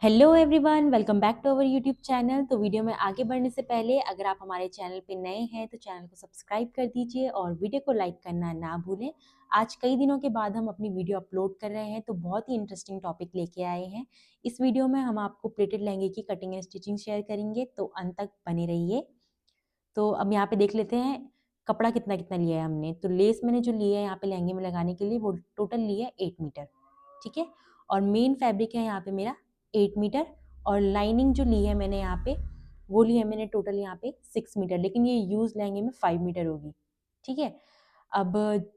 Hello everyone, welcome back to our YouTube channel. तो video में आगे बढ़ने से पहले अगर आप हमारे चैनल पे नए हैं तो चैनल को सब्सक्राइब कर दीजिए और वीडियो को लाइक करना ना भूलें। आज कई दिनों के बाद हम अपनी वीडियो अपलोड कर रहे हैं तो बहुत ही इंटरेस्टिंग टॉपिक लेके आए हैं। इस वीडियो में हम आपको प्लेटेड लहंगे की कटिंग एंड स्टिचिंग शेयर करेंगे, तो अंत तक बने रहिए। तो अब यहाँ पे देख लेते हैं कपड़ा कितना कितना लिया है हमने। तो लेस मैंने जो लिया है यहाँ पे लहंगे में लगाने के लिए वो टोटल लिया है 8 मीटर, ठीक है। और मेन फैब्रिक है यहाँ पे मेरा 8 मीटर, और लाइनिंग जो ली है मैंने यहाँ पे वो ली है मैंने टोटल यहाँ पे 6 मीटर, लेकिन ये यूज लहंगे में 5 मीटर होगी, ठीक है। अब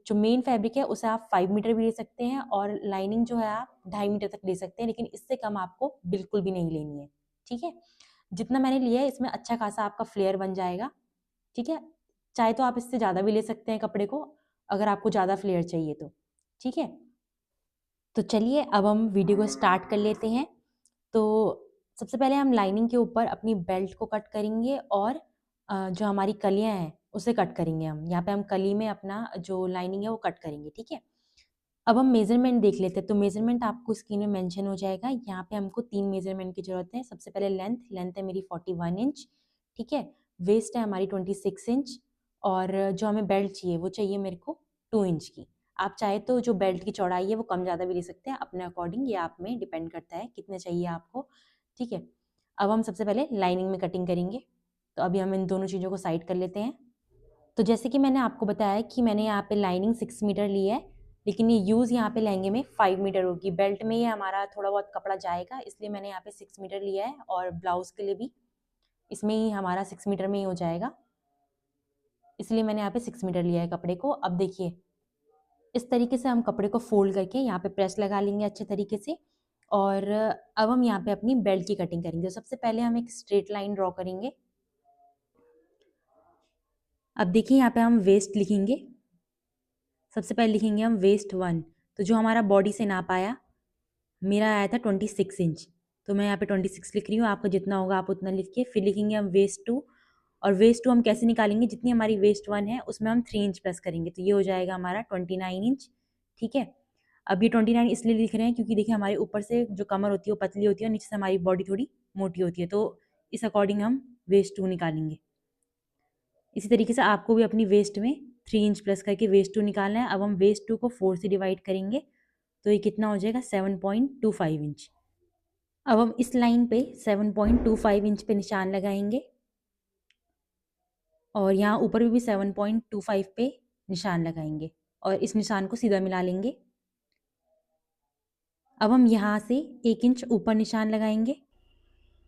जो मेन फैब्रिक है उसे आप 5 मीटर भी ले सकते हैं और लाइनिंग जो है आप 2.5 मीटर तक ले सकते हैं, लेकिन इससे कम आपको बिल्कुल भी नहीं लेनी है, ठीक है। जितना मैंने लिया है इसमें अच्छा खासा आपका फ्लेयर बन जाएगा, ठीक है। चाहे तो आप इससे ज़्यादा भी ले सकते हैं कपड़े को, अगर आपको ज़्यादा फ्लेयर चाहिए तो, ठीक है। तो चलिए अब हम वीडियो को स्टार्ट कर लेते हैं। तो सबसे पहले हम लाइनिंग के ऊपर अपनी बेल्ट को कट करेंगे और जो हमारी कलियां हैं उसे कट करेंगे। हम यहाँ पे हम कली में अपना जो लाइनिंग है वो कट करेंगे, ठीक है। अब हम मेजरमेंट देख लेते हैं। तो मेजरमेंट आपको स्क्रीन में मेंशन हो जाएगा। यहाँ पे हमको 3 मेजरमेंट की जरूरत है। सबसे पहले लेंथ लेंथ है मेरी 41 इंच, ठीक है। वेस्ट है हमारी 26 इंच, और जो हमें बेल्ट चाहिए वो चाहिए मेरे को 2 इंच की। आप चाहे तो जो बेल्ट की चौड़ाई है वो कम ज़्यादा भी ले सकते हैं अपने अकॉर्डिंग, ये आप में डिपेंड करता है कितने चाहिए आपको, ठीक है। अब हम सबसे पहले लाइनिंग में कटिंग करेंगे। तो अभी हम इन दोनों चीज़ों को साइड कर लेते हैं। तो जैसे कि मैंने आपको बताया कि मैंने यहाँ पे लाइनिंग 6 मीटर ली है, लेकिन ये यूज़ यहाँ पे लहंगे में 5 मीटर होगी। बेल्ट में ये हमारा थोड़ा बहुत कपड़ा जाएगा, इसलिए मैंने यहाँ पे 6 मीटर लिया है, और ब्लाउज के लिए भी इसमें ही हमारा 6 मीटर में ही हो जाएगा, इसलिए मैंने यहाँ पे 6 मीटर लिया है कपड़े को। अब देखिए इस तरीके से हम कपड़े को फोल्ड करके यहाँ पे प्रेस लगा लेंगे अच्छे तरीके से। और अब हम यहाँ पे अपनी बेल्ट की कटिंग करेंगे। तो सबसे पहले हम एक स्ट्रेट लाइन ड्रॉ करेंगे। अब देखिए यहाँ पे हम वेस्ट लिखेंगे। सबसे पहले लिखेंगे हम वेस्ट 1। तो जो हमारा बॉडी से नाप आया, मेरा आया था 26 इंच, तो मैं यहाँ पे 26 लिख रही हूँ। आपका जितना होगा आप उतना लिख के फिर लिखेंगे हम वेस्ट 2। और वेस्ट 2 हम कैसे निकालेंगे, जितनी हमारी वेस्ट 1 है उसमें हम 3 इंच प्लस करेंगे, तो ये हो जाएगा हमारा 29 इंच, ठीक है। अब ये 29 इसलिए लिख रहे हैं क्योंकि देखिए हमारे ऊपर से जो कमर होती है वो पतली होती है और नीचे से हमारी बॉडी थोड़ी मोटी होती है, तो इस अकॉर्डिंग हम वेस्ट 2 निकालेंगे। इसी तरीके से आपको भी अपनी वेस्ट में 3 इंच प्लस करके वेस्ट 2 निकालना है। अब हम वेस्ट 2 को 4 से डिवाइड करेंगे, तो ये कितना हो जाएगा 7.25 इंच। अब हम इस लाइन पे 7.25 इंच पे निशान लगाएंगे, और यहाँ ऊपर भी 7.25 पे निशान लगाएंगे, और इस निशान को सीधा मिला लेंगे। अब हम यहाँ से 1 इंच ऊपर निशान लगाएंगे।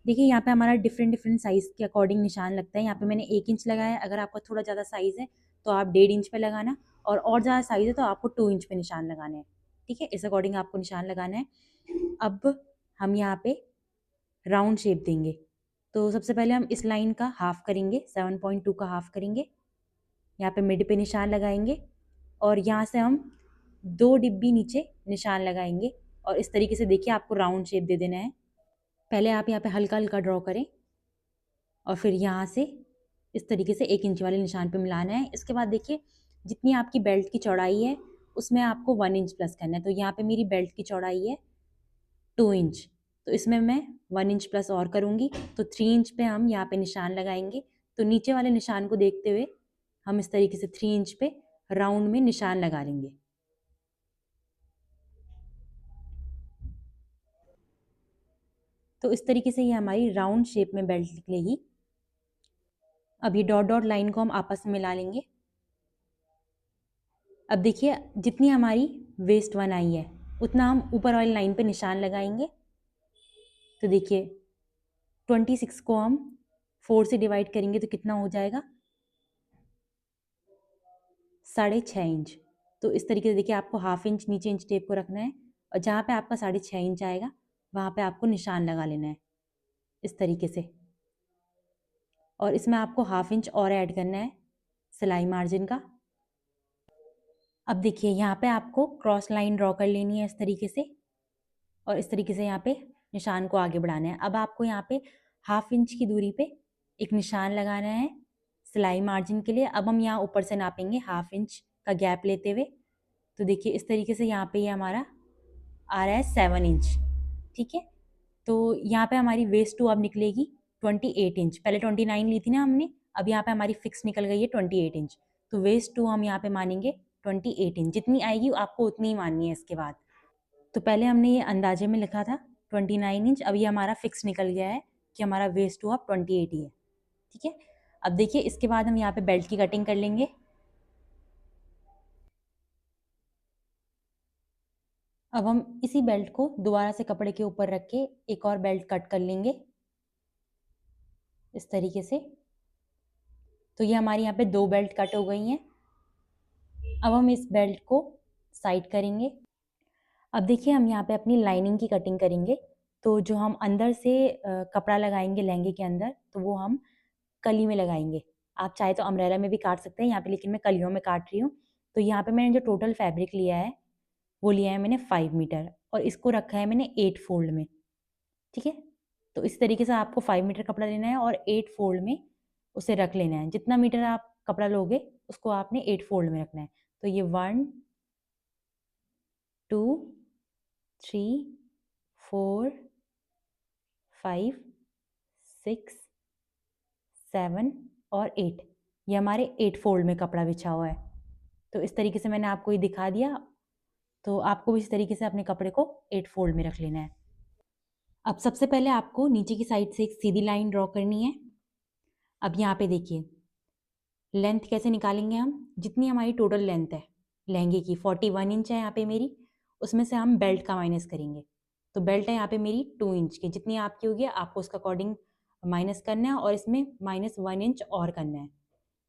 देखिए यहाँ पे हमारा डिफरेंट डिफरेंट साइज़ के अकॉर्डिंग निशान लगता है। यहाँ पे मैंने 1 इंच लगाया है। अगर आपका थोड़ा ज़्यादा साइज़ है तो आप 1.5 इंच पे लगाना, और ज़्यादा साइज़ है तो आपको 2 इंच पे निशान लगाना है, ठीक है। इस अकॉर्डिंग आपको निशान लगाना है। अब हम यहाँ पे राउंड शेप देंगे। तो सबसे पहले हम इस लाइन का हाफ करेंगे, 7.2 का हाफ करेंगे। यहाँ पे मिड पे निशान लगाएंगे, और यहाँ से हम 2 डिब्बी नीचे निशान लगाएंगे, और इस तरीके से देखिए आपको राउंड शेप दे देना है। पहले आप यहाँ पे हल्का हल्का ड्रॉ करें, और फिर यहाँ से इस तरीके से 1 इंच वाले निशान पे मिलाना है। इसके बाद देखिए जितनी आपकी बेल्ट की चौड़ाई है उसमें आपको 1 इंच प्लस करना है। तो यहाँ पे मेरी बेल्ट की चौड़ाई है 2 इंच, तो इसमें मैं 1 इंच प्लस और करूँगी, तो 3 इंच पे हम यहाँ पे निशान लगाएंगे। तो नीचे वाले निशान को देखते हुए हम इस तरीके से 3 इंच पे राउंड में निशान लगा लेंगे। तो इस तरीके से ये हमारी राउंड शेप में बेल्ट निकलेगी। अब ये डॉट डॉट लाइन को हम आपस में मिला लेंगे। अब देखिए जितनी हमारी वेस्ट 1 आई है उतना हम ऊपर वाली लाइन पे निशान लगाएंगे। तो देखिए 26 को हम 4 से डिवाइड करेंगे तो कितना हो जाएगा 6.5 इंच। तो इस तरीके से देखिए आपको हाफ इंच नीचे इंच टेप को रखना है, और जहाँ पे आपका 6.5 इंच आएगा वहाँ पे आपको निशान लगा लेना है इस तरीके से। और इसमें आपको हाफ इंच और ऐड करना है सिलाई मार्जिन का। अब देखिए यहाँ पे आपको क्रॉस लाइन ड्रॉ कर लेनी है इस तरीके से, और इस तरीके से यहाँ पे निशान को आगे बढ़ाना है। अब आपको यहाँ पे हाफ इंच की दूरी पे एक निशान लगाना है सिलाई मार्जिन के लिए। अब हम यहाँ ऊपर से नापेंगे हाफ इंच का गैप लेते हुए। तो देखिए इस तरीके से यहाँ पे ये हमारा आ रहा है 7 इंच, ठीक है। तो यहाँ पे हमारी वेस्ट टू अब निकलेगी 28 इंच। पहले 29 ली थी ना हमने, अब यहाँ पे हमारी फिक्स निकल गई है 28 इंच। तो वेस्ट टू हम यहाँ पे मानेंगे 28 इंच। जितनी आएगी आपको उतनी ही माननी है इसके बाद। तो पहले हमने ये अंदाजे में लिखा था 29 इंच, अब ये हमारा फिक्स निकल गया है कि हमारा वेस्ट टू अब 28 ही है। ठीक है, अब देखिए इसके बाद हम यहाँ पे बेल्ट की कटिंग कर लेंगे। अब हम इसी बेल्ट को दोबारा से कपड़े के ऊपर रख के एक और बेल्ट कट कर लेंगे इस तरीके से। तो ये हमारी यहाँ पे 2 बेल्ट कट हो गई हैं। अब हम इस बेल्ट को साइड करेंगे। अब देखिए हम यहाँ पे अपनी लाइनिंग की कटिंग करेंगे। तो जो हम अंदर से कपड़ा लगाएंगे लहंगे के अंदर, तो वो हम कली में लगाएंगे। आप चाहे तो अम्ब्रेला में भी काट सकते हैं यहाँ पे, लेकिन मैं कलियों में काट रही हूँ। तो यहाँ पे मैंने जो टोटल फैब्रिक लिया है वो लिया है मैंने 5 मीटर, और इसको रखा है मैंने 8 फोल्ड में। ठीक है, तो इस तरीके से आपको 5 मीटर कपड़ा लेना है और 8 फोल्ड में उसे रख लेना है। जितना मीटर आप कपड़ा लोगे उसको आपने 8 फोल्ड में रखना है। तो ये 1 2 3 4 5 6 7 और 8, ये हमारे 8 फोल्ड में कपड़ा बिछा हुआ है। तो इस तरीके से मैंने आपको ये दिखा दिया। तो आपको भी इस तरीके से अपने कपड़े को 8 फोल्ड में रख लेना है। अब सबसे पहले आपको नीचे की साइड से एक सीधी लाइन ड्रॉ करनी है। अब यहाँ पे देखिए लेंथ कैसे निकालेंगे हम। जितनी हमारी टोटल लेंथ है लहंगे की 41 इंच है यहाँ पे मेरी, उसमें से हम बेल्ट का माइनस करेंगे। तो बेल्ट है यहाँ पे मेरी 2 इंच की, जितनी आपकी होगी आपको उसका अकॉर्डिंग माइनस करना है, और इसमें -1 इंच और करना है,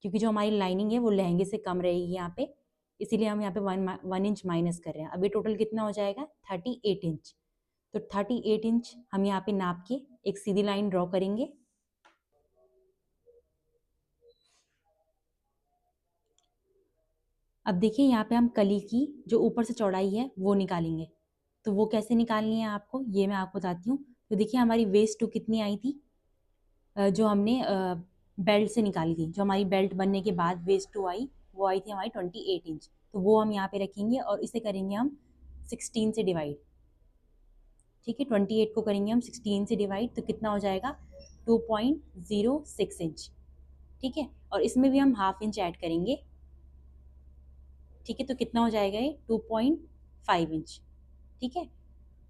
क्योंकि जो हमारी लाइनिंग है वो लहंगे से कम रहेगी यहाँ पे, इसीलिए हम यहाँ पे 1 इंच माइनस कर रहे हैं। अब ये टोटल कितना हो जाएगा 38 इंच। तो 38 इंच हम यहाँ पे नाप के एक सीधी लाइन ड्रॉ करेंगे। अब देखिए यहाँ पे हम कली की जो ऊपर से चौड़ाई है वो निकालेंगे। तो वो कैसे निकालनी है आपको ये मैं आपको बताती हूँ। तो देखिए हमारी वेस्ट टू कितनी आई थी, जो हमने बेल्ट से निकाली थी, जो हमारी बेल्ट बनने के बाद वेस्ट टू आई वो आई थी हमारी 28 इंच। तो वो हम यहाँ पे रखेंगे और इसे करेंगे हम 16 से डिवाइड। ठीक है, 28 को करेंगे हम 16 से डिवाइड, तो कितना हो जाएगा 2.06 इंच। ठीक है, और इसमें भी हम हाफ इंच ऐड करेंगे। ठीक है, तो कितना हो जाएगा ये 2.5 इंच। ठीक है,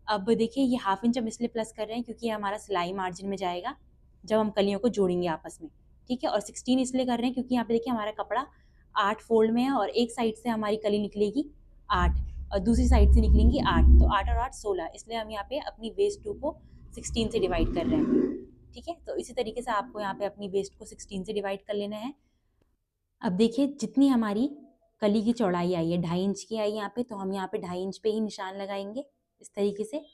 अब देखिए ये हाफ इंच हम इसलिए प्लस कर रहे हैं क्योंकि ये हमारा सिलाई मार्जिन में जाएगा जब हम कलियों को जोड़ेंगे आपस में। ठीक है, और 16 इसलिए कर रहे हैं क्योंकि यहाँ पे देखिए हमारा कपड़ा 8 फोल्ड में है, और एक साइड से हमारी कली निकलेगी 8 और दूसरी साइड से निकलेंगी 8, तो 8 और 8 16, इसलिए हम यहाँ पे अपनी वेस्ट टू को 16 से डिवाइड कर रहे हैं। ठीक है, तो इसी तरीके से आपको यहाँ पे अपनी वेस्ट को 16 से डिवाइड कर लेना है। अब देखिए जितनी हमारी कली की चौड़ाई आई है 2.5 इंच की आई यहाँ पे, तो हम यहाँ पे 2.5 इंच पे ही निशान लगाएंगे इस तरीके से,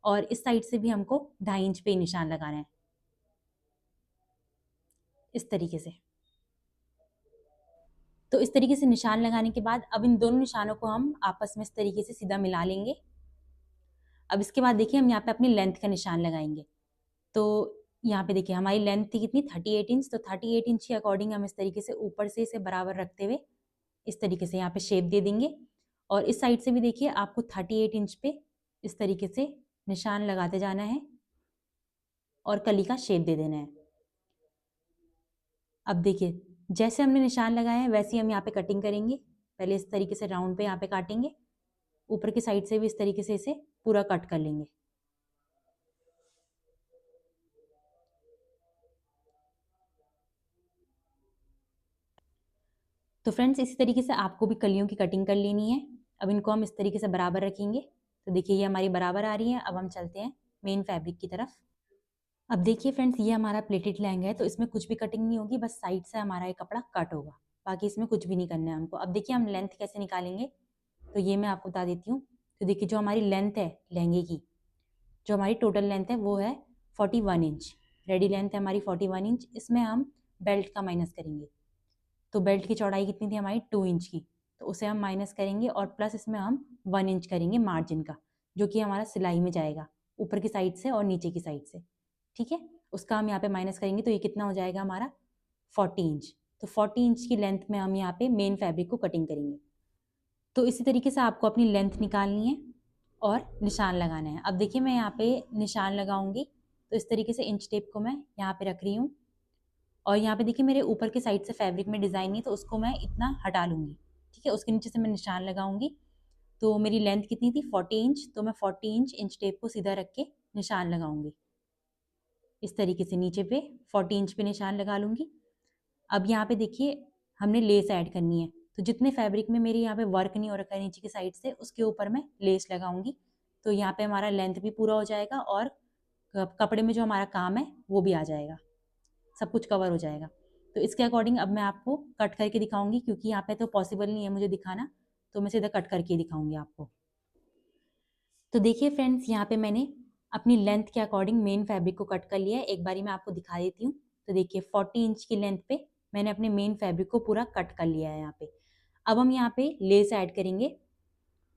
और इस साइड से भी हमको 2.5 इंच पे ही निशान लगाना है इस तरीके से। तो इस तरीके से निशान लगाने के बाद अब इन दोनों निशानों को हम आपस में इस तरीके से सीधा मिला लेंगे। अब इसके बाद देखिए हम यहाँ पे अपनी लेंथ का निशान लगाएंगे। तो यहाँ पे देखिए हमारी लेंथ थी कितनी 38 इंच, तो 38 इंच के अकॉर्डिंग हम इस तरीके से ऊपर से इसे बराबर रखते हुए इस तरीके से यहाँ पे शेप दे देंगे, और इस साइड से भी देखिए आपको 38 इंच पे इस तरीके से निशान लगाते जाना है और कली का शेप दे देना है। अब देखिए जैसे हमने निशान लगाए हैं वैसे ही हम यहाँ पे कटिंग करेंगे। पहले इस तरीके से राउंड पे यहाँ पे काटेंगे, ऊपर की साइड से भी इस तरीके से इसे पूरा कट कर लेंगे। तो फ्रेंड्स इसी तरीके से आपको भी कलियों की कटिंग कर लेनी है। अब इनको हम इस तरीके से बराबर रखेंगे। तो देखिए ये हमारी बराबर आ रही है। अब हम चलते हैं मेन फैब्रिक की तरफ। अब देखिए फ्रेंड्स ये हमारा प्लेटेड लहंगा है, तो इसमें कुछ भी कटिंग नहीं होगी, बस साइड से हमारा ये कपड़ा कट होगा, बाकी इसमें कुछ भी नहीं करना है हमको। अब देखिए हम लेंथ कैसे निकालेंगे, तो ये मैं आपको बता देती हूँ। तो देखिए जो हमारी लेंथ है लहंगे की, जो हमारी टोटल लेंथ है वो है 41 इंच। रेडी लेंथ है हमारी 41 इंच, इसमें हम बेल्ट का माइनस करेंगे। तो बेल्ट की चौड़ाई कितनी थी हमारी 2 इंच की, तो उसे हम माइनस करेंगे और प्लस इसमें हम 1 इंच करेंगे मार्जिन का, जो कि हमारा सिलाई में जाएगा ऊपर की साइड से और नीचे की साइड से। ठीक है, उसका हम यहाँ पे माइनस करेंगे, तो ये कितना हो जाएगा हमारा 40 इंच। तो 40 इंच की लेंथ में हम यहाँ पे मेन फैब्रिक को कटिंग करेंगे। तो इसी तरीके से आपको अपनी लेंथ निकालनी है और निशान लगाना है। अब देखिए मैं यहाँ पे निशान लगाऊंगी, तो इस तरीके से इंच टेप को मैं यहाँ पे रख रही हूँ और यहाँ पे देखिए मेरे ऊपर की साइड से फैब्रिक में डिज़ाइन नहीं, तो उसको मैं इतना हटा लूँगी। ठीक है, उसके नीचे से मैं निशान लगाऊंगी। तो मेरी लेंथ कितनी थी 40 इंच, तो मैं 40 इंच इंच टेप को सीधा रख के निशान लगाऊंगी। इस तरीके से नीचे पे 40 इंच पे निशान लगा लूँगी। अब यहाँ पे देखिए हमने लेस ऐड करनी है, तो जितने फैब्रिक में मेरे यहाँ पे वर्क नहीं हो रखा है नीचे की साइड से, उसके ऊपर मैं लेस लगाऊंगी। तो यहाँ पे हमारा लेंथ भी पूरा हो जाएगा और कपड़े में जो हमारा काम है वो भी आ जाएगा, सब कुछ कवर हो जाएगा। तो इसके अकॉर्डिंग अब मैं आपको कट करके दिखाऊंगी, क्योंकि यहाँ पे तो पॉसिबल नहीं है मुझे दिखाना, तो मैं सीधा कट करके दिखाऊंगी आपको। तो देखिए फ्रेंड्स, यहाँ पे मैंने अपनी लेंथ के अकॉर्डिंग मेन फैब्रिक को कट कर लिया है। एक बारी मैं आपको दिखा देती हूँ। तो देखिए 40 इंच की लेंथ पे मैंने अपने मेन फैब्रिक को पूरा कट कर लिया है यहाँ पे। अब हम यहाँ पे लेस ऐड करेंगे।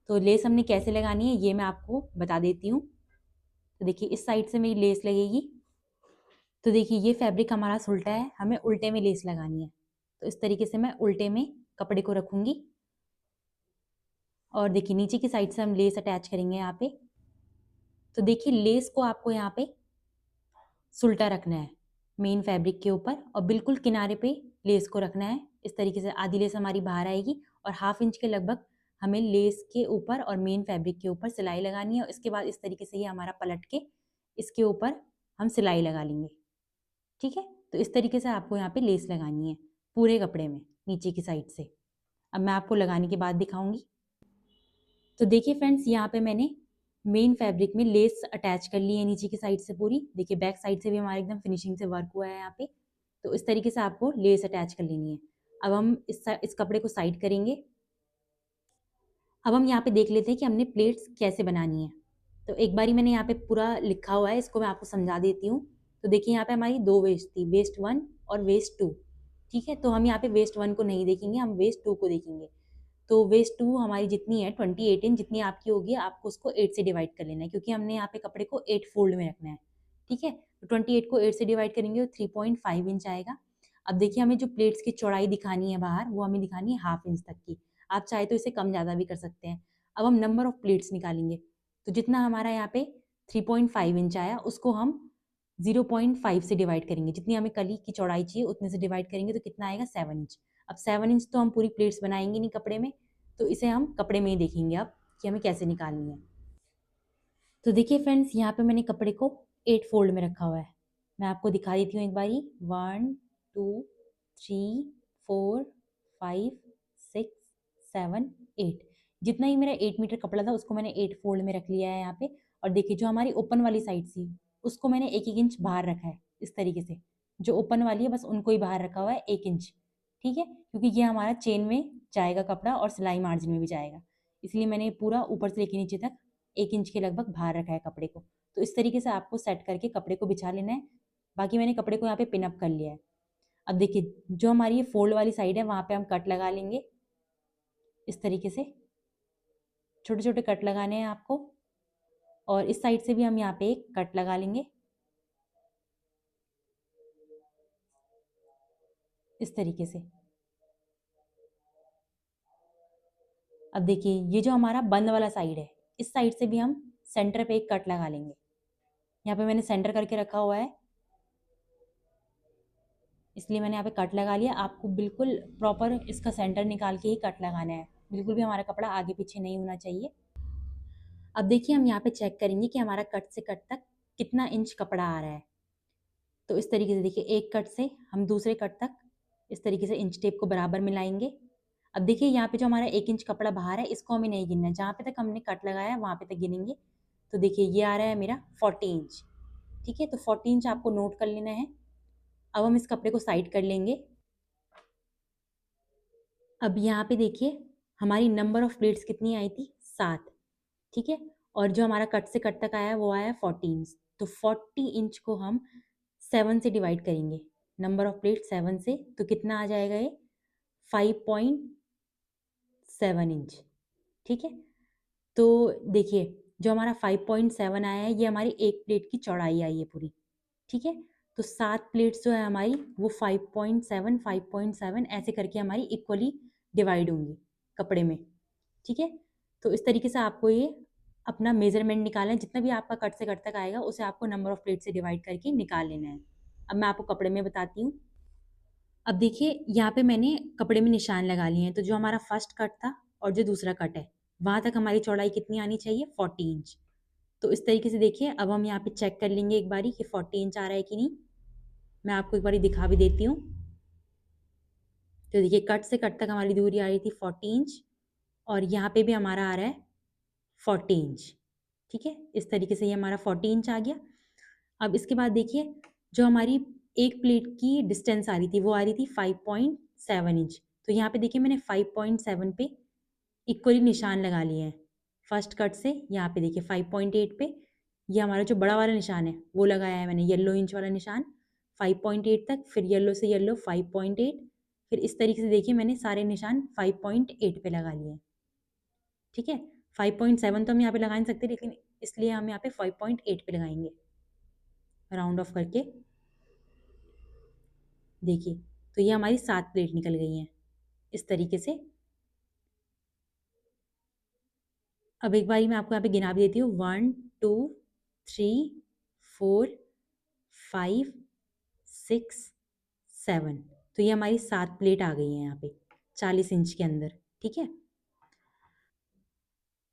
तो लेस हमने कैसे लगानी है ये मैं आपको बता देती हूँ। तो देखिए इस साइड से मेरी लेस लगेगी। तो देखिए ये फैब्रिक हमारा उल्टा है, हमें उल्टे में लेस लगानी है। तो इस तरीके से मैं उल्टे में कपड़े को रखूंगी और देखिए नीचे की साइड से हम लेस अटैच करेंगे यहाँ पे। तो देखिए लेस को आपको यहाँ पे सुल्टा रखना है मेन फैब्रिक के ऊपर और बिल्कुल किनारे पे लेस को रखना है। इस तरीके से आधी लेस हमारी बाहर आएगी और ½ इंच के लगभग हमें लेस के ऊपर और मेन फैब्रिक के ऊपर सिलाई लगानी है। और इसके बाद इस तरीके से ये हमारा पलट के इसके ऊपर हम सिलाई लगा लेंगे। ठीक है, तो इस तरीके से आपको यहाँ पे लेस लगानी है पूरे कपड़े में नीचे की साइड से। अब मैं आपको लगाने के बाद दिखाऊंगी। तो देखिए फ्रेंड्स, यहाँ पे मैंने मेन फैब्रिक में लेस अटैच कर ली है नीचे की साइड से पूरी। देखिए बैक साइड से भी हमारा एकदम फिनिशिंग से वर्क हुआ है यहाँ पे। तो इस तरीके से आपको लेस अटैच कर लेनी है। अब हम इस कपड़े को साइड करेंगे। अब हम यहाँ पे देख लेते हैं कि हमने प्लेट्स कैसे बनानी है। तो एक बारी मैंने यहाँ पे पूरा लिखा हुआ है, इसको मैं आपको समझा देती हूँ। तो देखिए यहाँ पे हमारी 2 वेस्ट थी, वेस्ट 1 और वेस्ट 2। ठीक है, तो हम यहाँ पे वेस्ट 1 को नहीं देखेंगे, हम वेस्ट 2 को देखेंगे। तो वेस्ट 2 हमारी जितनी है 28 इंच जितनी आपकी होगी, आपको उसको 8 से डिवाइड कर लेना है, क्योंकि हमने यहाँ पे कपड़े को 8 फोल्ड में रखना है। ठीक है, तो 28 को 8 से डिवाइड करेंगे तो 3.5 इंच आएगा। अब देखिए हमें जो प्लेट्स की चौड़ाई दिखानी है बाहर, वो हमें दिखानी है ½ इंच तक की। आप चाहे तो इसे कम ज़्यादा भी कर सकते हैं। अब हम नंबर ऑफ प्लेट्स निकालेंगे। तो जितना हमारा यहाँ पे 3.5 इंच आया, उसको हम 0.5 से डिवाइड करेंगे। जितनी हमें कली की चौड़ाई चाहिए उतने से डिवाइड करेंगे तो कितना आएगा 7 इंच। अब 7 इंच तो हम पूरी प्लेट्स बनाएंगे नहीं कपड़े में, तो इसे हम कपड़े में ही देखेंगे अब कि हमें कैसे निकालनी है। तो देखिए फ्रेंड्स, यहाँ पे मैंने कपड़े को 8 फोल्ड में रखा हुआ है। मैं आपको दिखा देती हूँ एक बारी। 1 2 3 4 5 6 7 8। जितना ही मेरा 8 मीटर कपड़ा था उसको मैंने 8 फोल्ड में रख लिया है यहाँ पे। और देखिए जो हमारी ओपन वाली साइड थी उसको मैंने 1-1 इंच बाहर रखा है। इस तरीके से जो ओपन वाली है बस उनको ही बाहर रखा हुआ है 1 इंच। ठीक है, क्योंकि ये हमारा चेन में जाएगा कपड़ा और सिलाई मार्जिन में भी जाएगा, इसलिए मैंने पूरा ऊपर से लेके नीचे तक 1 इंच के लगभग बाहर रखा है कपड़े को। तो इस तरीके से आपको सेट करके कपड़े को बिछा लेना है। बाकी मैंने कपड़े को यहाँ पे पिनअप कर लिया है। अब देखिए जो हमारी ये फोल्ड वाली साइड है वहाँ पे हम कट लगा लेंगे। इस तरीके से छोटे छोटे कट लगाने हैं आपको। और इस साइड से भी हम यहाँ पे एक कट लगा लेंगे इस तरीके से। अब देखिए ये जो हमारा बंद वाला साइड है, इस साइड से भी हम सेंटर पे एक कट लगा लेंगे। यहाँ पे मैंने सेंटर करके रखा हुआ है, इसलिए मैंने यहाँ पे कट लगा लिया। आपको बिल्कुल प्रॉपर इसका सेंटर निकाल के ही कट लगाना है, बिल्कुल भी हमारा कपड़ा आगे पीछे नहीं होना चाहिए। अब देखिए हम यहाँ पे चेक करेंगे कि हमारा कट से कट तक कितना इंच कपड़ा आ रहा है। तो इस तरीके से देखिए एक कट से हम दूसरे कट तक इस तरीके से इंच टेप को बराबर मिलाएंगे। अब देखिए यहाँ पे जो हमारा 1 इंच कपड़ा बाहर है इसको हमें नहीं गिनना है, जहाँ पे तक हमने कट लगाया है वहाँ पे तक गिनेंगे। तो देखिए ये आ रहा है मेरा 40 इंच। ठीक है, तो 40 इंच आपको नोट कर लेना है। अब हम इस कपड़े को साइड कर लेंगे। अब यहाँ पे देखिए हमारी नंबर ऑफ प्लेट्स कितनी आई थी, 7। ठीक है, और जो हमारा कट से कट तक आया है वो आया 40 इंच। तो 40 इंच को हम 7 से डिवाइड करेंगे, नंबर ऑफ प्लेट 7 से, तो कितना आ जाएगा ये 5.7 इंच। ठीक है, तो देखिए जो हमारा 5.7 आया है ये हमारी एक प्लेट की चौड़ाई आई है पूरी। ठीक है, तो 7 प्लेट्स जो है हमारी वो 5.7 5.7 ऐसे करके हमारी इक्वली डिवाइड होंगी कपड़े में। ठीक है, तो इस तरीके से आपको ये अपना मेजरमेंट निकालना है, जितना भी आपका कट से कट तक आएगा उसे आपको नंबर ऑफ प्लेट से डिवाइड करके निकाल लेना है। अब मैं आपको कपड़े में बताती हूँ। अब देखिए यहाँ पे मैंने कपड़े में निशान लगा लिए हैं, तो जो हमारा फर्स्ट कट था और जो दूसरा कट है वहाँ तक हमारी चौड़ाई कितनी आनी चाहिए, 40 इंच। तो इस तरीके से देखिए, अब हम यहाँ पे चेक कर लेंगे एक बारी कि 40 इंच आ रहा है कि नहीं। मैं आपको एक बारी दिखा भी देती हूँ। तो देखिए कट से कट तक हमारी दूरी आ रही थी 40 इंच और यहाँ पे भी हमारा आ रहा है 40 इंच। ठीक है, इस तरीके से ये हमारा 40 इंच आ गया। अब इसके बाद देखिए जो हमारी एक प्लेट की डिस्टेंस आ रही थी वो आ रही थी 5.7 इंच। तो यहाँ पे देखिए मैंने 5.7 पे इक्वली निशान लगा लिए हैं। फर्स्ट कट से यहाँ पे देखिए 5.8 पे ये हमारा जो बड़ा वाला निशान है वो लगाया है मैंने, येलो इंच वाला निशान 5.8 तक, फिर येलो से येलो 5.8, फिर इस तरीके से देखिए मैंने सारे निशान 5.8 पे लगा लिए हैं। ठीक है, 5.7 तो हम यहाँ पे लगा नहीं सकते, लेकिन इसलिए हम यहाँ पे 5.8 पे लगाएंगे राउंड ऑफ करके। देखिए तो ये हमारी 7 प्लेट निकल गई हैं इस तरीके से। अब एक बारी मैं आपको यहाँ पे गिना भी देती हूँ, 1 2 3 4 5 6 7। तो ये हमारी 7 प्लेट आ गई हैं यहाँ पे 40 इंच के अंदर। ठीक है,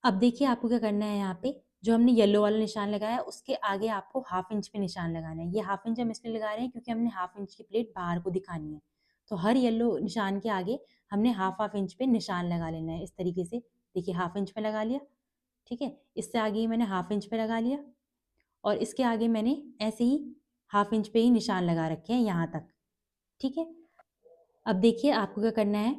अब देखिए आपको क्या करना है, यहाँ पे जो हमने येलो वाला निशान लगाया है उसके आगे आपको हाफ इंच पे निशान लगाना है। ये हाफ इंच हम इसलिए लगा रहे हैं क्योंकि हमने हाफ इंच की प्लेट बाहर को दिखानी है। तो हर येलो निशान के आगे हमने हाफ हाफ इंच पे निशान लगा लेना है इस तरीके से। देखिए हाफ इंच पे लगा लिया। ठीक है, इससे आगे मैंने हाफ इंच पे लगा लिया और इसके आगे मैंने ऐसे ही हाफ इंच पे ही निशान लगा रखे हैं यहाँ तक। ठीक है, अब देखिए आपको क्या करना है,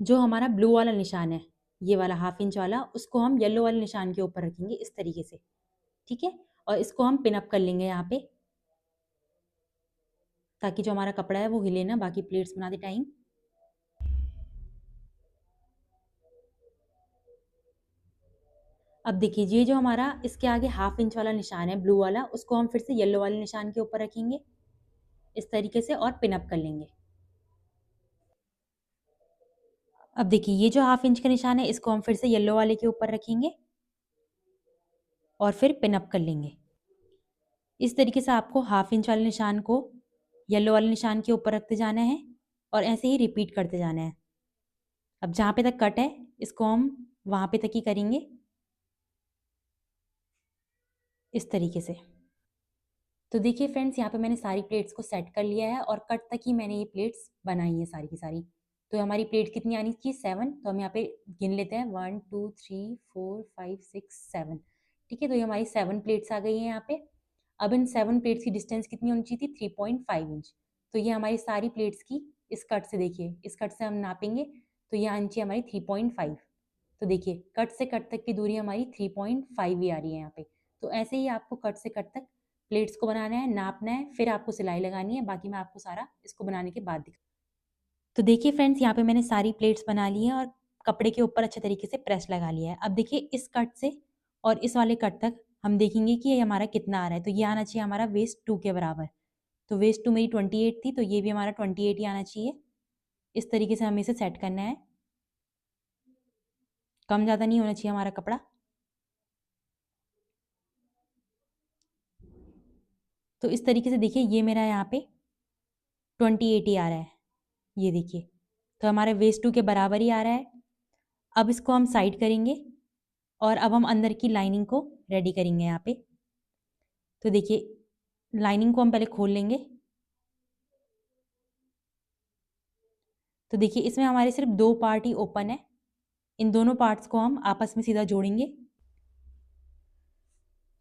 जो हमारा ब्लू वाला निशान है ये वाला हाफ इंच वाला, उसको हम येलो वाले निशान के ऊपर रखेंगे इस तरीके से। ठीक है, और इसको हम पिन अप कर लेंगे यहाँ पे, ताकि जो हमारा कपड़ा है वो हिले ना बाकी प्लेट्स बनाते टाइम। अब देखिए ये जो हमारा इसके आगे हाफ इंच वाला निशान है ब्लू वाला, उसको हम फिर से येलो वाले निशान के ऊपर रखेंगे इस तरीके से और पिन अप कर लेंगे। अब देखिए ये जो हाफ इंच का निशान है इसको हम फिर से येलो वाले के ऊपर रखेंगे और फिर पिन अप कर लेंगे। इस तरीके से आपको हाफ इंच वाले निशान को येलो वाले निशान के ऊपर रखते जाना है और ऐसे ही रिपीट करते जाना है। अब जहाँ पे तक कट है इसको हम वहाँ पे तक ही करेंगे इस तरीके से। तो देखिए फ्रेंड्स, यहाँ पे मैंने सारी प्लेट्स को सेट कर लिया है और कट तक ही मैंने ये प्लेट्स बनाई है सारी की सारी। तो हमारी प्लेट कितनी आनी चाहिए, 7। तो हम यहाँ पे गिन लेते हैं, 1 2 3 4 5 6 7। ठीक है, तो ये हमारी 7 प्लेट्स आ गई हैं यहाँ पे। अब इन 7 प्लेट्स की डिस्टेंस कितनी होनी चाहिए थी, 3.5 इंच। तो ये हमारी सारी प्लेट्स की इस कट से, देखिए इस कट से हम नापेंगे तो ये आनी चाहिए हमारी 3.5। तो देखिए कट से कट तक की दूरी हमारी 3.5 ही आ रही है यहाँ पे। तो ऐसे ही आपको कट से कट तक प्लेट्स को बनाना है, नापना है, फिर आपको सिलाई लगानी है। बाकी मैं आपको सारा इसको बनाने के बाद दिखा। तो देखिए फ्रेंड्स, यहाँ पे मैंने सारी प्लेट्स बना ली हैं और कपड़े के ऊपर अच्छे तरीके से प्रेस लगा लिया है। अब देखिए इस कट से और इस वाले कट तक हम देखेंगे कि ये हमारा कितना आ रहा है। तो ये आना चाहिए हमारा वेस्ट 2 के बराबर। तो वेस्ट 2 मेरी 28 थी, तो ये भी हमारा 28 ही आना चाहिए। इस तरीके से हमें इसे सेट करना है, कम ज़्यादा नहीं होना चाहिए हमारा कपड़ा। तो इस तरीके से देखिए ये मेरा यहाँ पे 28 ही आ रहा है, ये देखिए। तो हमारे वेस्ट 2 के बराबर ही आ रहा है। अब इसको हम साइड करेंगे और अब हम अंदर की लाइनिंग को रेडी करेंगे यहाँ पे। तो देखिए लाइनिंग को हम पहले खोल लेंगे। तो देखिए इसमें हमारे सिर्फ 2 पार्ट ही ओपन है। इन दोनों पार्ट्स को हम आपस में सीधा जोड़ेंगे।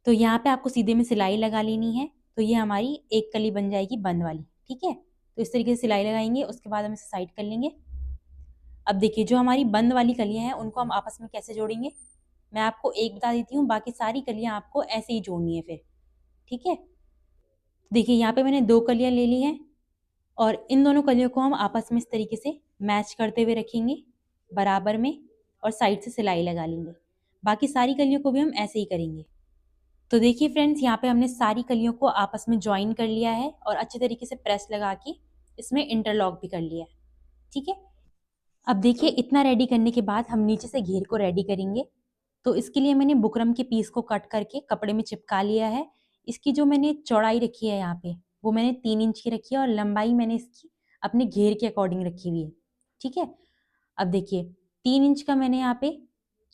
तो यहाँ पे आपको सीधे में सिलाई लगा लेनी है। तो ये हमारी एक कली बन जाएगी बंद वाली। ठीक है, तो इस तरीके से सिलाई लगाएंगे, उसके बाद हम इसे साइड कर लेंगे। अब देखिए जो हमारी बंद वाली कलियाँ हैं उनको हम आपस में कैसे जोड़ेंगे, मैं आपको एक बता देती हूँ, बाकी सारी कलियाँ आपको ऐसे ही जोड़नी है फिर। ठीक है, देखिए यहाँ पे मैंने 2 कलियाँ ले ली हैं और इन दोनों कलियों को हम आपस में इस तरीके से मैच करते हुए रखेंगे बराबर में और साइड से सिलाई लगा लेंगे। बाकी सारी कलियों को भी हम ऐसे ही करेंगे। तो देखिए फ्रेंड्स, यहाँ पे हमने सारी कलियों को आपस में ज्वाइन कर लिया है और अच्छे तरीके से प्रेस लगा के इसमें इंटरलॉक भी कर लिया है। ठीक है, अब देखिए इतना रेडी करने के बाद हम नीचे से घेर को रेडी करेंगे। तो इसके लिए मैंने बुकरम के पीस को कट करके कपड़े में चिपका लिया है। इसकी जो मैंने चौड़ाई रखी है यहाँ पे, वो मैंने 3 इंच की रखी है और लंबाई मैंने इसकी अपने घेर के अकॉर्डिंग रखी हुई है। ठीक है, अब देखिए 3 इंच का मैंने यहाँ पे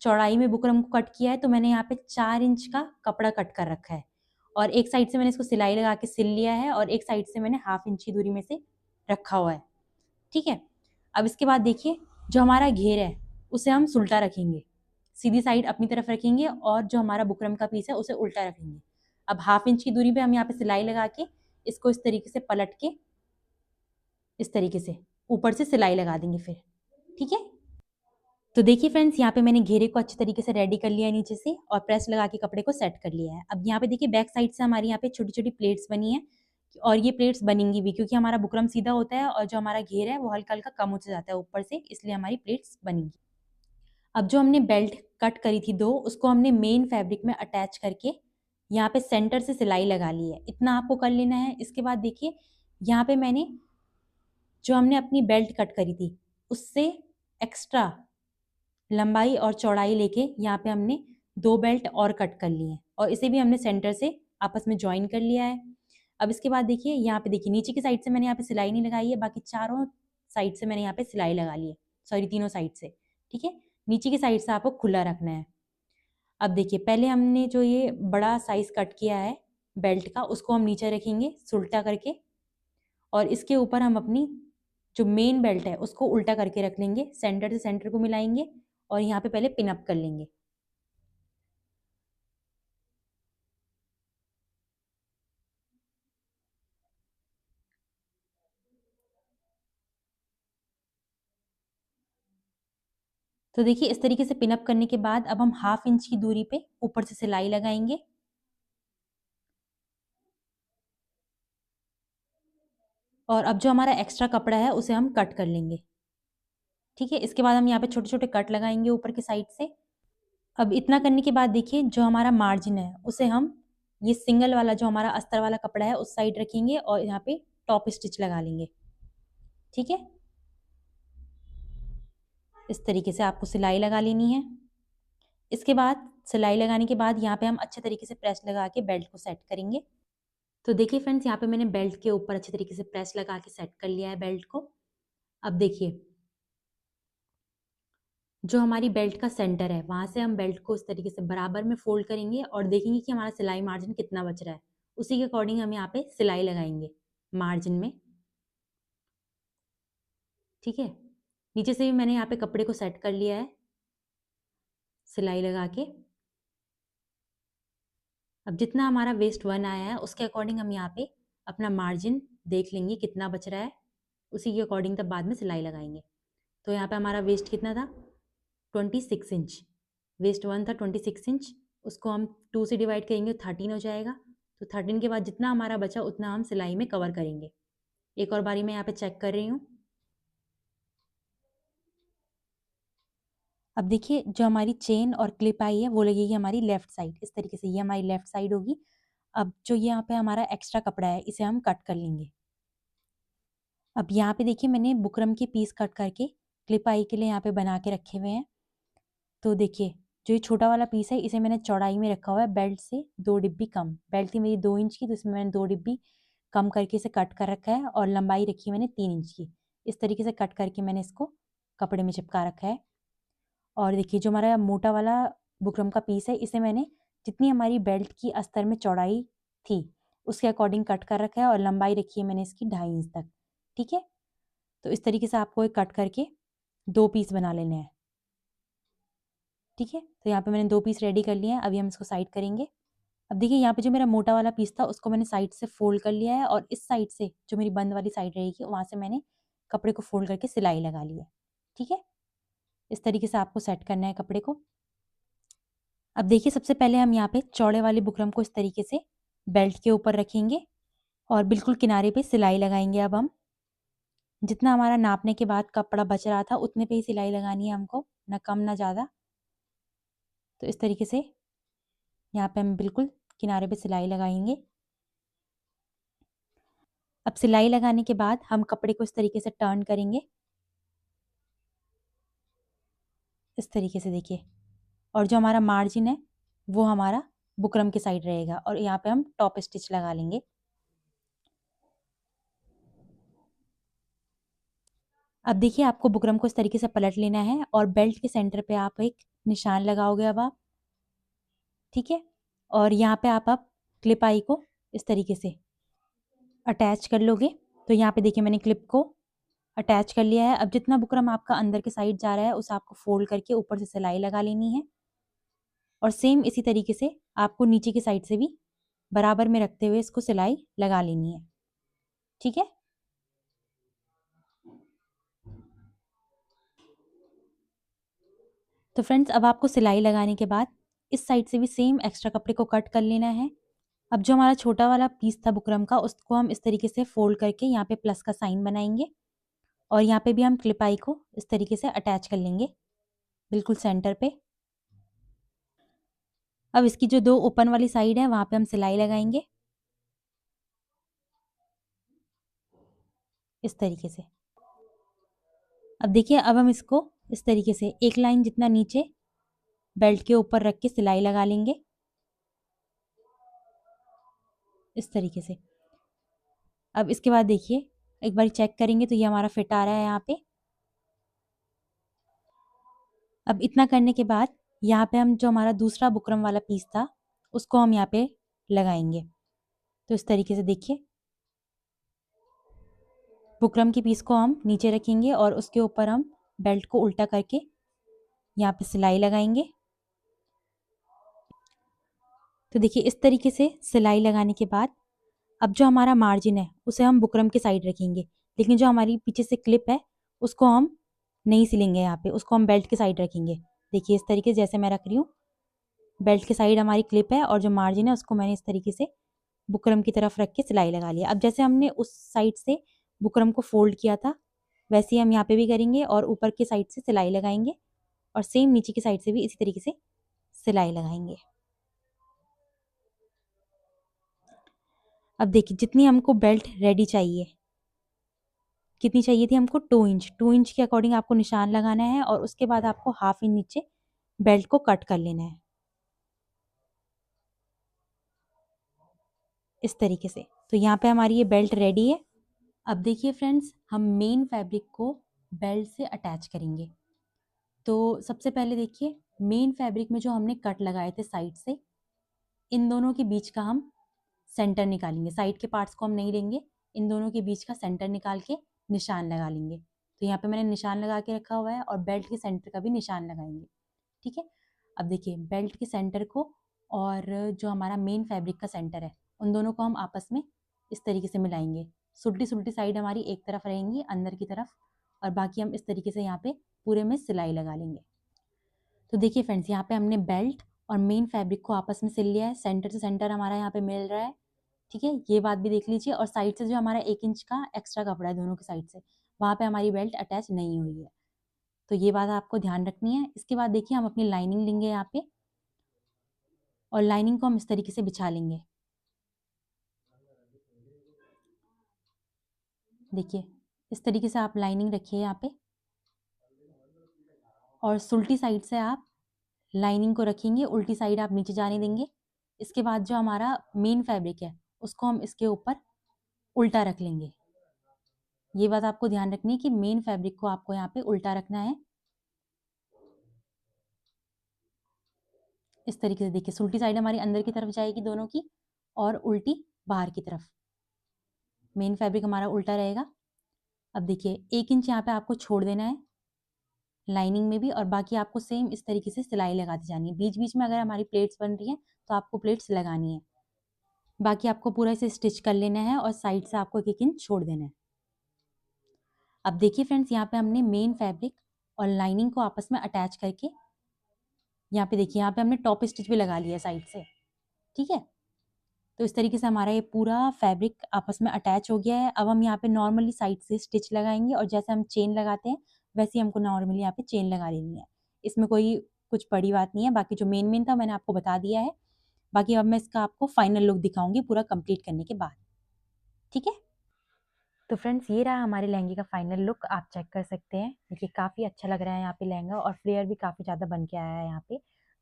चौड़ाई में बुकरम को कट किया है, तो मैंने यहाँ पे 4 इंच का कपड़ा कट कर रखा है और एक साइड से मैंने इसको सिलाई लगा के सिल लिया है और एक साइड से मैंने हाफ इंच की दूरी में से रखा हुआ है। ठीक है, अब इसके बाद देखिए जो हमारा घेर है उसे हम सुल्टा रखेंगे, सीधी साइड अपनी तरफ रखेंगे और जो हमारा बुकरम का पीस है उसे उल्टा रखेंगे। अब हाफ इंच की दूरी पे हम यहाँ पे सिलाई लगा के इसको इस तरीके से पलट के इस तरीके से ऊपर से सिलाई लगा देंगे फिर। ठीक है, तो देखिए फ्रेंड्स यहाँ पे मैंने घेरे को अच्छे तरीके से रेडी कर लिया है नीचे से और प्रेस लगा के कपड़े को सेट कर लिया है। अब यहाँ पे देखिए बैक साइड से हमारी यहाँ पे छोटी छोटी प्लेट्स बनी है और ये प्लेट्स बनेंगी भी क्योंकि हमारा बुकरम सीधा होता है और जो हमारा घेर है वो हल्का हल्का कम हो जाता है ऊपर से, इसलिए हमारी प्लेट्स बनेंगी। अब जो हमने बेल्ट कट करी थी 2, उसको हमने मेन फैब्रिक में अटैच करके यहाँ पे सेंटर से सिलाई लगा ली है। इतना आपको कर लेना है। इसके बाद देखिए यहाँ पे मैंने जो हमने अपनी बेल्ट कट करी थी उससे एक्स्ट्रा लंबाई और चौड़ाई लेके यहाँ पे हमने 2 बेल्ट और कट कर लिए हैं और इसे भी हमने सेंटर से आपस में ज्वाइन कर लिया है। अब इसके बाद देखिए यहाँ पे देखिए नीचे की साइड से मैंने यहाँ पे सिलाई नहीं लगाई है, बाकी चारों साइड से मैंने यहाँ पे सिलाई लगा ली है, सॉरी तीनों साइड से। ठीक है, नीचे की साइड से आपको खुला रखना है। अब देखिए पहले हमने जो ये बड़ा साइज कट किया है बेल्ट का उसको हम नीचे रखेंगे सुल्टा करके और इसके ऊपर हम अपनी जो मेन बेल्ट है उसको उल्टा करके रख लेंगे, सेंटर से सेंटर को मिलाएंगे और यहाँ पे पहले पिन अप कर लेंगे। तो देखिए इस तरीके से पिन अप करने के बाद अब हम हाफ इंच की दूरी पे ऊपर से सिलाई लगाएंगे और अब जो हमारा एक्स्ट्रा कपड़ा है उसे हम कट कर लेंगे। ठीक है, इसके बाद हम यहाँ पे छोटे छोटे कट लगाएंगे ऊपर की साइड से। अब इतना करने के बाद देखिए जो हमारा मार्जिन है उसे हम ये सिंगल वाला जो हमारा अस्तर वाला कपड़ा है उस साइड रखेंगे और यहाँ पे टॉप स्टिच लगा लेंगे। ठीक है, इस तरीके से आपको सिलाई लगा लेनी है। इसके बाद सिलाई लगाने के बाद यहाँ पे हम अच्छे तरीके से प्रेस लगा के बेल्ट को सेट करेंगे। तो देखिए फ्रेंड्स यहाँ पे मैंने बेल्ट के ऊपर अच्छे तरीके से प्रेस लगा के सेट कर लिया है बेल्ट को। अब देखिए जो हमारी बेल्ट का सेंटर है वहां से हम बेल्ट को इस तरीके से बराबर में फोल्ड करेंगे और देखेंगे कि हमारा सिलाई मार्जिन कितना बच रहा है, उसी के अकॉर्डिंग हम यहाँ पे सिलाई लगाएंगे मार्जिन में। ठीक है, नीचे से भी मैंने यहाँ पे कपड़े को सेट कर लिया है सिलाई लगा के। अब जितना हमारा वेस्ट 1 आया है उसके अकॉर्डिंग हम यहाँ पे अपना मार्जिन देख लेंगे कितना बच रहा है, उसी के अकॉर्डिंग तब बाद में सिलाई लगाएंगे। तो यहाँ पे हमारा वेस्ट कितना था 26 इंच, वेस्ट 1 था 26 इंच, उसको हम 2 से डिवाइड करेंगे 13 हो जाएगा। तो 13 के बाद जितना हमारा बचा उतना हम सिलाई में कवर करेंगे। एक और बारी मैं यहाँ पे चेक कर रही हूँ। अब देखिए जो हमारी चेन और क्लिप आई है वो लगेगी हमारी लेफ्ट साइड, इस तरीके से ये हमारी लेफ्ट साइड होगी। अब जो यहाँ पे हमारा एक्स्ट्रा कपड़ा है इसे हम कट कर लेंगे। अब यहाँ पे देखिए मैंने बुकरम के पीस कट करके क्लिप आई के लिए यहाँ पे बना के रखे हुए हैं। तो देखिए जो ये छोटा वाला पीस है इसे मैंने चौड़ाई में रखा हुआ है बेल्ट से 2 डिब्बी कम। बेल्ट थी मेरी 2 इंच की, तो इसमें मैंने 2 डिब्बी कम करके इसे कट कर रखा है और लंबाई रखी है मैंने 3 इंच की। इस तरीके से कट करके मैंने इसको कपड़े में चिपका रखा है। और देखिए जो हमारा मोटा वाला बुकरम का पीस है इसे मैंने जितनी हमारी बेल्ट की अस्तर में चौड़ाई थी उसके अकॉर्डिंग कट कर रखा है और लंबाई रखी है मैंने इसकी 2.5 इंच तक। ठीक है, तो इस तरीके से आपको एक कट करके 2 पीस बना लेने हैं। ठीक है, तो यहाँ पे मैंने 2 पीस रेडी कर लिए हैं, अभी हम इसको साइड करेंगे। अब देखिए यहाँ पे जो मेरा मोटा वाला पीस था उसको मैंने साइड से फोल्ड कर लिया है और इस साइड से जो मेरी बंद वाली साइड रहेगी वहां से मैंने कपड़े को फोल्ड करके सिलाई लगा ली है। ठीक है, इस तरीके से आपको सेट करना है कपड़े को। अब देखिए सबसे पहले हम यहाँ पे चौड़े वाले बुकरम को इस तरीके से बेल्ट के ऊपर रखेंगे और बिल्कुल किनारे पे सिलाई लगाएंगे। अब हम जितना हमारा नापने के बाद कपड़ा बच रहा था उतने पे ही सिलाई लगानी है हमको, ना कम ना ज़्यादा। तो इस तरीके से यहाँ पे हम बिल्कुल किनारे पे सिलाई लगाएंगे। अब सिलाई लगाने के बाद हम कपड़े को इस तरीके से टर्न करेंगे, इस तरीके से देखिए और जो हमारा मार्जिन है वो हमारा बुकरम के साइड रहेगा और यहाँ पे हम टॉप स्टिच लगा लेंगे। अब देखिए आपको बुकरम को इस तरीके से पलट लेना है और बेल्ट के सेंटर पे आप एक निशान लगाओगे अब आप, ठीक है। और यहाँ पे आप क्लिप आई को इस तरीके से अटैच कर लोगे। तो यहाँ पे देखिए मैंने क्लिप को अटैच कर लिया है। अब जितना बुकरम आपका अंदर के साइड जा रहा है उसे आपको फोल्ड करके ऊपर से सिलाई लगा लेनी है और सेम इसी तरीके से आपको नीचे की साइड से भी बराबर में रखते हुए इसको सिलाई लगा लेनी है, ठीक है। तो फ्रेंड्स अब आपको सिलाई लगाने के बाद इस साइड से भी सेम एक्स्ट्रा कपड़े को कट कर लेना है। अब जो हमारा छोटा वाला पीस था बुकरम का उसको हम इस तरीके से फोल्ड करके यहाँ पे प्लस का साइन बनाएंगे और यहाँ पे भी हम क्लिप आई को इस तरीके से अटैच कर लेंगे बिल्कुल सेंटर पे। अब इसकी जो दो ओपन वाली साइड है वहां पे हम सिलाई लगाएंगे इस तरीके से। अब देखिए अब हम इसको इस तरीके से एक लाइन जितना नीचे बेल्ट के ऊपर रख के सिलाई लगा लेंगे इस तरीके से। अब इसके बाद देखिए एक बार चेक करेंगे तो ये हमारा फिट आ रहा है यहाँ पे। अब इतना करने के बाद यहाँ पे हम जो हमारा दूसरा बुकरम वाला पीस था उसको हम यहाँ पे लगाएंगे। तो इस तरीके से देखिए बुकरम की पीस को हम नीचे रखेंगे और उसके ऊपर हम बेल्ट को उल्टा करके यहाँ पे सिलाई लगाएंगे। तो देखिए इस तरीके से सिलाई लगाने के बाद अब जो हमारा मार्जिन है उसे हम बुकरम के साइड रखेंगे, लेकिन जो हमारी पीछे से क्लिप है उसको हम नहीं सिलेंगे, यहाँ पे उसको हम बेल्ट के साइड रखेंगे। देखिए इस तरीके से जैसे मैं रख रही हूँ बेल्ट के साइड हमारी क्लिप है और जो मार्जिन है उसको मैंने इस तरीके से बुकरम की तरफ रख के सिलाई लगा लिया। अब जैसे हमने उस साइड से बुकरम को फोल्ड किया था वैसे ही हम यहाँ पे भी करेंगे और ऊपर की साइड से सिलाई लगाएंगे और सेम नीचे की साइड से भी इसी तरीके से सिलाई लगाएंगे। अब देखिए जितनी हमको बेल्ट रेडी चाहिए, कितनी चाहिए थी हमको 2 इंच, 2 इंच के अकॉर्डिंग आपको निशान लगाना है और उसके बाद आपको हाफ इंच नीचे बेल्ट को कट कर लेना है इस तरीके से। तो यहाँ पे हमारी ये बेल्ट रेडी है। अब देखिए फ्रेंड्स हम मेन फैब्रिक को बेल्ट से अटैच करेंगे। तो सबसे पहले देखिए मेन फैब्रिक में जो हमने कट लगाए थे साइड से इन दोनों के बीच का हम सेंटर निकालेंगे। साइड के पार्ट्स को हम नहीं लेंगे, इन दोनों के बीच का सेंटर निकाल के निशान लगा लेंगे। तो यहाँ पे मैंने निशान लगा के रखा हुआ है और बेल्ट के सेंटर का भी निशान लगाएंगे, ठीक है। अब देखिए बेल्ट के सेंटर को और जो हमारा मेन फैब्रिक का सेंटर है उन दोनों को हम आपस में इस तरीके से मिलाएंगे। सुल्टी सुल्टी साइड हमारी एक तरफ रहेंगी अंदर की तरफ और बाकी हम इस तरीके से यहाँ पे पूरे में सिलाई लगा लेंगे। तो देखिए फ्रेंड्स यहाँ पे हमने बेल्ट और मेन फैब्रिक को आपस में सिल लिया है, सेंटर से सेंटर हमारा यहाँ पे मिल रहा है, ठीक है। ये बात भी देख लीजिए और साइड से जो हमारा 1 इंच का एक्स्ट्रा कपड़ा है दोनों की साइड से वहाँ पे हमारी बेल्ट अटैच नहीं हुई है, तो ये बात आपको ध्यान रखनी है। इसके बाद देखिए हम अपनी लाइनिंग लेंगे यहाँ पे और लाइनिंग को हम इस तरीके से बिछा लेंगे। देखिए इस तरीके से आप लाइनिंग रखिए यहाँ पे और सुल्टी साइड से आप लाइनिंग को रखेंगे, उल्टी साइड आप नीचे जाने देंगे। इसके बाद जो हमारा मेन फैब्रिक है उसको हम इसके ऊपर उल्टा रख लेंगे। ये बात आपको ध्यान रखनी है कि मेन फैब्रिक को आपको यहाँ पे उल्टा रखना है इस तरीके से। देखिए सुल्टी साइड हमारी अंदर की तरफ जाएगी दोनों की और उल्टी बाहर की तरफ, मेन फैब्रिक हमारा उल्टा रहेगा। अब देखिए 1 इंच यहाँ पे आपको छोड़ देना है लाइनिंग में भी और बाकी आपको सेम इस तरीके से सिलाई लगाती जानी है। बीच बीच में अगर हमारी प्लेट्स बन रही हैं तो आपको प्लेट्स लगानी है, बाकी आपको पूरा इसे स्टिच कर लेना है और साइड से आपको 1 इंच छोड़ देना है। अब देखिए फ्रेंड्स यहाँ पे हमने मेन फैब्रिक और लाइनिंग को आपस में अटैच करके यहाँ पे देखिए यहाँ पे हमने टॉप स्टिच भी लगा लिया है साइड से, ठीक है। तो इस तरीके से हमारा ये पूरा फैब्रिक आपस में अटैच हो गया है। अब हम यहाँ पे नॉर्मली साइड से स्टिच लगाएंगे और जैसे हम चेन लगाते हैं वैसे ही हमको नॉर्मली यहाँ पे चेन लगा लेनी है। इसमें कोई कुछ बड़ी बात नहीं है, बाकी जो मेन मेन था मैंने आपको बता दिया है। बाकी अब मैं इसका आपको फाइनल लुक दिखाऊंगी पूरा कंप्लीट करने के बाद, ठीक है। तो फ्रेंड्स ये रहा हमारे लहंगे का फाइनल लुक, आप चेक कर सकते हैं। देखिए काफ़ी अच्छा लग रहा है यहाँ पे लहंगा और फ्लेयर भी काफ़ी ज़्यादा बन के आया है यहाँ पे।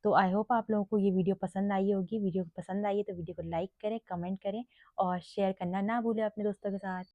तो आई होप आप लोगों को ये वीडियो पसंद आई होगी। वीडियो पसंद आई है तो वीडियो को लाइक करें, कमेंट करें और शेयर करना ना भूलें अपने दोस्तों के साथ।